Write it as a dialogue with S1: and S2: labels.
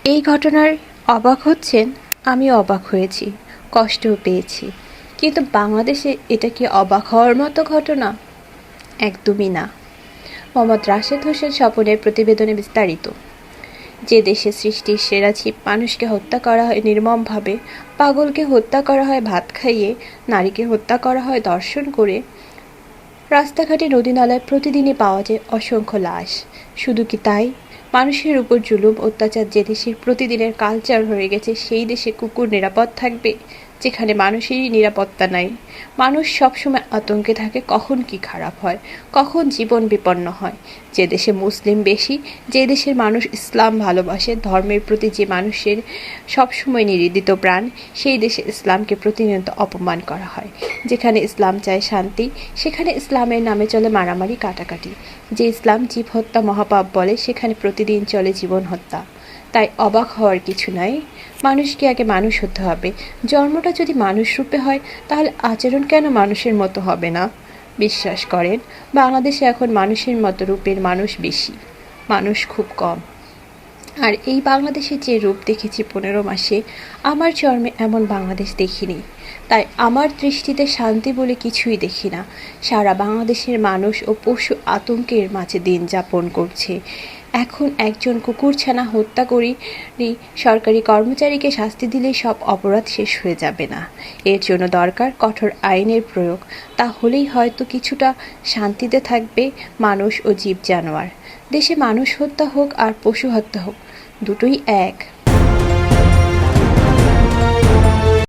S1: এই ঘটনার অবাক হচ্ছেন, আমিও অবাক হয়েছি, কষ্টও পেয়েছি। কিন্তু বাংলাদেশে এটা কি অবাক হওয়ার মতো ঘটনা? একদমই না। মোহাম্মদ রাশেদ হোসেন স্বপনের প্রতিবেদনে বিস্তারিত। যে দেশে সৃষ্টির সেরা জীব মানুষকে হত্যা করা হয় নির্মমভাবে, পাগলকে হত্যা করা হয় ভাত খাইয়ে, নারীকে হত্যা করা হয় ধর্ষণ করে, রাস্তাঘাটে নদী-নালায় প্রতিদিনই পাওয়া যায় অসংখ্য লাশ। শুধু কি তাই, মানুষের উপর জুলুম অত্যাচার যে দেশের প্রতিদিনের কালচার হয়ে গেছে, সেই দেশে কুকুর নিরাপদ থাকবে যেখানে মানুষেরই নিরাপত্তা নাই? মানুষ সবসময় আতঙ্কে থাকে কখন কি খারাপ হয়, কখন জীবন বিপন্ন হয়। যে দেশে মুসলিম বেশি, যে দেশের মানুষ ইসলাম ভালোবাসে, ধর্মের প্রতি যে মানুষের সবসময় নিবেদিত প্রাণ, সেই দেশে ইসলামকে প্রতিনিয়ত অপমান করা হয়। যেখানে ইসলাম চায় শান্তি, সেখানে ইসলামের নামে চলে মারামারি কাটাকাটি। যে ইসলাম জীব হত্যা মহাপাপ বলে, সেখানে প্রতিদিন চলে জীবন হত্যা। তাই অবাক হওয়ার কিছু নাই। মানুষকে আগে মানুষ হতে হবে। জন্মটা যদি মানুষ রূপে হয়, তাহলে আচরণ কেন মানুষের মতো হবে না? বিশ্বাস করেন, বাংলাদেশে এখন মানুষের মতো রূপের মানুষ বেশি, মানুষ খুব কম। আর এই বাংলাদেশের যে রূপ দেখেছি 15 মাসে, আমার জন্মে এমন বাংলাদেশ দেখিনি। তাই আমার দৃষ্টিতে শান্তি বলে কিছুই দেখি না। সারা বাংলাদেশের মানুষ ও পশু আতঙ্কের মাঝে দিন যাপন করছে। এখন একজন কুকুরছানা হত্যা করি সরকারি কর্মচারীকে শাস্তি দিলেই সব অপরাধ শেষ হয়ে যাবে না। এর জন্য দরকার কঠোর আইনের প্রয়োগ। তাহলেই হয়তো কিছুটা শান্তিতে থাকবে মানুষ ও জীব জানোয়ার। দেশে মানুষ হত্যা হোক আর পশু হত্যা হোক, দুটোই এক।